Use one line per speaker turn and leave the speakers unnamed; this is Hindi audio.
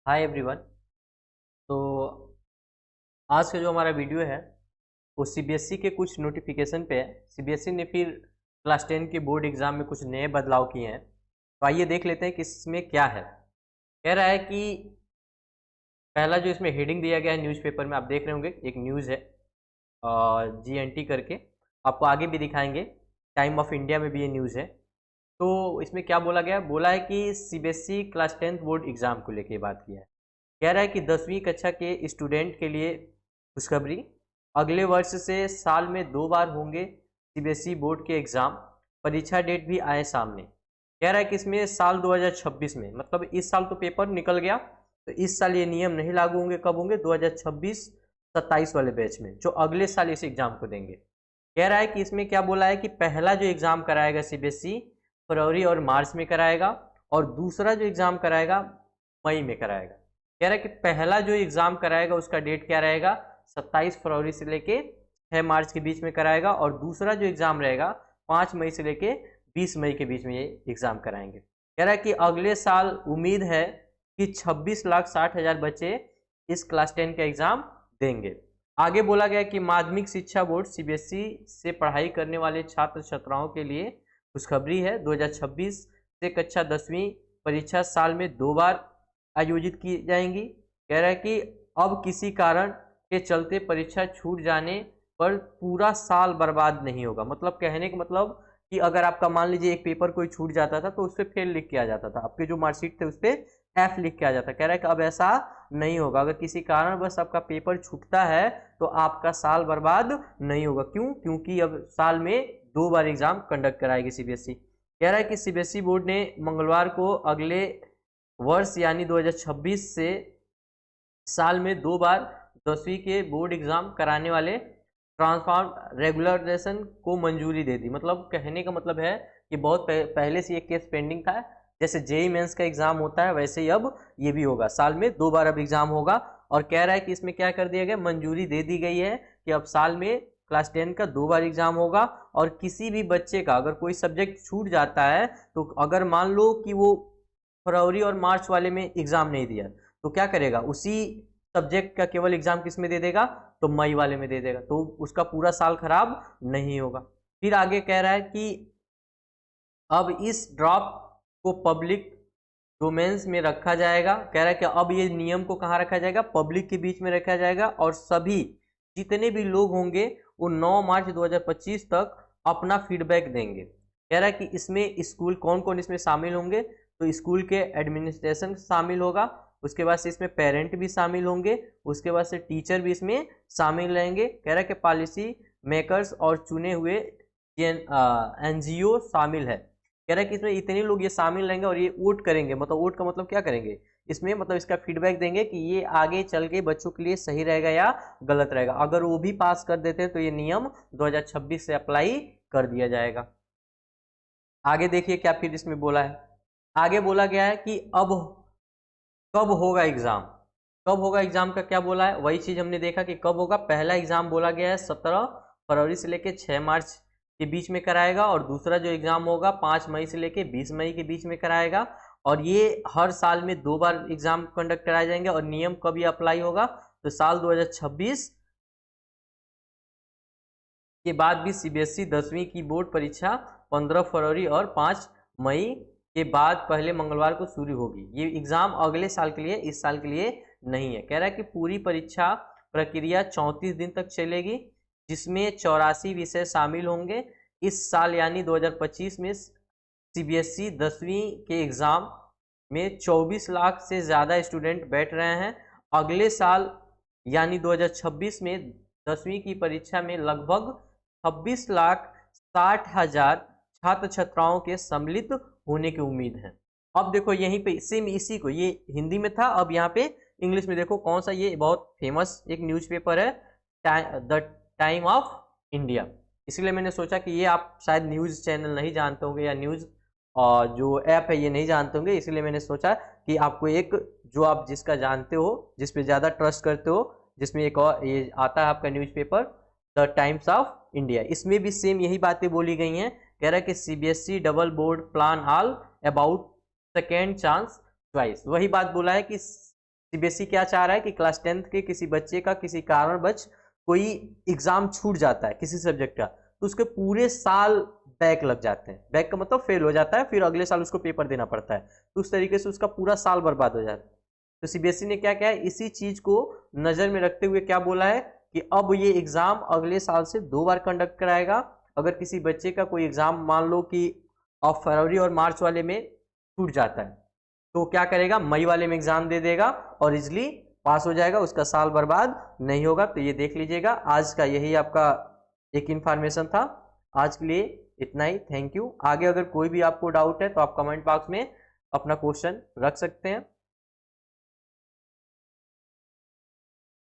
Hi everyone. तो आज का जो हमारा वीडियो है वो सीबीएसई के कुछ नोटिफिकेशन पे है। सीबीएसई ने फिर क्लास 10 के बोर्ड एग्जाम में कुछ नए बदलाव किए हैं, तो आइए देख लेते हैं कि इसमें क्या है। कह रहा है कि पहला जो इसमें हेडिंग दिया गया है न्यूज़पेपर में, आप देख रहे होंगे, एक न्यूज़ है जीएनटी करके, आपको आगे भी दिखाएंगे। टाइम ऑफ इंडिया में भी ये न्यूज़ है। तो इसमें क्या बोला गया, बोला है कि सीबीएसई क्लास 10 बोर्ड एग्जाम को लेके बात किया है। कह रहा है कि 10वीं कक्षा के स्टूडेंट के लिए खुशखबरी, अगले वर्ष से साल में 2 बार होंगे सीबीएसई बोर्ड के एग्ज़ाम, परीक्षा डेट भी आए सामने। कह रहा है कि इसमें साल 2026 में, मतलब इस साल तो पेपर निकल गया, तो इस साल ये नियम नहीं लागू होंगे। कब होंगे? 2026-27 वाले बैच में, जो अगले साल इस एग्ज़ाम को देंगे। कह रहा है कि इसमें क्या बोला है कि पहला जो एग्ज़ाम कराएगा सीबीएसई फरवरी और मार्च में कराएगा, और दूसरा जो एग्ज़ाम कराएगा मई में कराएगा। कह रहा है कि पहला जो एग्ज़ाम कराएगा उसका डेट क्या रहेगा, 27 फरवरी से लेके 6 मार्च के बीच में कराएगा, और दूसरा जो एग्ज़ाम रहेगा 5 मई से लेके 20 मई के बीच में ये एग्ज़ाम कराएंगे। कह रहा है कि अगले साल उम्मीद है कि 26,60,000 बच्चे इस क्लास 10 का एग्ज़ाम देंगे। आगे बोला गया कि माध्यमिक शिक्षा बोर्ड सीबीएसई से पढ़ाई करने वाले छात्र छात्राओं के लिए खुशखबरी है। 2026 से कक्षा 10वीं परीक्षा साल में 2 बार आयोजित की जाएंगी। कह रहा है कि अब किसी कारण के चलते परीक्षा छूट जाने पर पूरा साल बर्बाद नहीं होगा। मतलब कहने का मतलब कि अगर आपका मान लीजिए एक पेपर कोई छूट जाता था तो उस पर फेल लिख के आ जाता था, आपके जो मार्कशीट थे उस पर एफ लिख के आ जाता। कह रहा है कि अब ऐसा नहीं होगा। अगर किसी कारण बस आपका पेपर छूटता है तो आपका साल बर्बाद नहीं होगा। क्यों? क्योंकि अब साल में 2 बार एग्जाम कंडक्ट कराएगी सीबीएसई। कह रहा है कि सीबीएसई बोर्ड ने मंगलवार को अगले वर्ष यानी 2026 से साल में 2 बार 10वीं के बोर्ड एग्जाम कराने वाले ट्रांसफॉर्म रेगुलराइजेशन को मंजूरी दे दी। मतलब कहने का मतलब है कि बहुत पहले से ये केस पेंडिंग था। जैसे जेई मेंस का एग्जाम होता है वैसे ही अब ये भी होगा, साल में 2 बार अब एग्जाम होगा। और कह रहा है कि इसमें क्या कर दिया गया, मंजूरी दे दी गई है कि अब साल में क्लास 10 का 2 बार एग्जाम होगा। और किसी भी बच्चे का अगर कोई सब्जेक्ट छूट जाता है, तो अगर मान लो कि वो फरवरी और मार्च वाले में एग्जाम नहीं दिया, तो क्या करेगा, उसी सब्जेक्ट का केवल एग्जाम किस में दे देगा, तो मई वाले में दे देगा, तो उसका पूरा साल खराब नहीं होगा। फिर आगे कह रहा है कि अब इस ड्रॉप को पब्लिक डोमेन्स में रखा जाएगा। कह रहा है कि अब ये नियम को कहाँ रखा जाएगा, पब्लिक के बीच में रखा जाएगा, और सभी जितने भी लोग होंगे वो 9 मार्च 2025 तक अपना फीडबैक देंगे। कह रहा है कि इसमें स्कूल कौन कौन इसमें शामिल होंगे, तो स्कूल के एडमिनिस्ट्रेशन शामिल होगा, उसके बाद से इसमें पेरेंट भी शामिल होंगे, उसके बाद से टीचर भी इसमें शामिल रहेंगे। कह रहा है कि पॉलिसी मेकर्स और चुने हुए एनजीओ शामिल है। कह रहा है कि इसमें इतने लोग ये शामिल रहेंगे और ये वोट करेंगे। मतलब वोट का मतलब क्या करेंगे इसमें, मतलब इसका फीडबैक देंगे कि ये आगे चल के बच्चों के लिए सही रहेगा या गलत रहेगा। अगर वो भी पास कर देते हैं तो ये नियम 2026 से अप्लाई कर दिया जाएगा। आगे देखिए क्या फिर इसमें बोला है। आगे बोला गया है कि अब कब होगा एग्जाम। कब होगा एग्जाम का क्या बोला है, वही चीज हमने देखा कि कब होगा। पहला एग्जाम बोला गया है 17 फरवरी से लेके 6 मार्च के बीच में कराएगा, और दूसरा जो एग्जाम होगा 5 मई से लेके 20 मई के बीच में कराएगा। और ये हर साल में 2 बार एग्जाम कंडक्ट कराए जाएंगे। और नियम कब ये अप्लाई होगा, तो साल 2026 के बाद भी सीबीएसई 10वीं की बोर्ड परीक्षा 15 फरवरी और 5 मई के बाद पहले मंगलवार को शुरू होगी। ये एग्जाम अगले साल के लिए, इस साल के लिए नहीं है। कह रहा है कि पूरी परीक्षा प्रक्रिया 34 दिन तक चलेगी, जिसमें 84 विषय शामिल होंगे। इस साल यानी 2025 में सीबीएसई 10वीं के एग्जाम में 24 लाख से ज़्यादा स्टूडेंट बैठ रहे हैं। अगले साल यानी 2026 में 10वीं की परीक्षा में लगभग 26,60,000 छात्र छात्राओं के सम्मिलित होने की उम्मीद है। अब देखो यहीं पे सेम इसी को, ये हिंदी में था, अब यहाँ पे इंग्लिश में देखो कौन सा, ये बहुत फेमस एक न्यूज़पेपर है, द टाइम ऑफ इंडिया। इसलिए मैंने सोचा कि ये आप शायद न्यूज़ चैनल नहीं जानते होंगे या न्यूज़ और जो ऐप है ये नहीं जानते होंगे, इसलिए मैंने सोचा कि आपको एक जो आप जिसका जानते हो, जिस पे ज़्यादा ट्रस्ट करते हो, जिसमें एक और ये आता है आपका newspaper the times of India, इसमें भी सेम यही बातें बोली गई हैं। कह रहा है कि CBSE double board plan all about second chance twice. वही बात बोला है कि सीबीएसई क्या चाह रहा है कि क्लास 10th के किसी बच्चे का किसी कारणवश कोई एग्जाम छूट जाता है किसी सब्जेक्ट का, तो उसके पूरे साल बैक लग जाते हैं। बैक का मतलब फेल हो जाता है, फिर अगले साल उसको पेपर देना पड़ता है, तो उस तरीके से उसका पूरा साल बर्बाद हो जाता है। तो सीबीएसई ने क्या किया है, इसी चीज को नजर में रखते हुए क्या बोला है कि अब ये एग्जाम अगले साल से 2 बार कंडक्ट कराएगा। अगर किसी बच्चे का कोई एग्जाम मान लो कि अब फरवरी और मार्च वाले में छूट जाता है, तो क्या करेगा, मई वाले में एग्जाम दे देगा और इजली पास हो जाएगा, उसका साल बर्बाद नहीं होगा। तो ये देख लीजिएगा, आज का यही आपका एक इन्फॉर्मेशन था। आज के लिए इतना ही, थैंक यू। आगे अगर कोई भी आपको डाउट है तो आप कमेंट बॉक्स में अपना क्वेश्चन रख सकते हैं।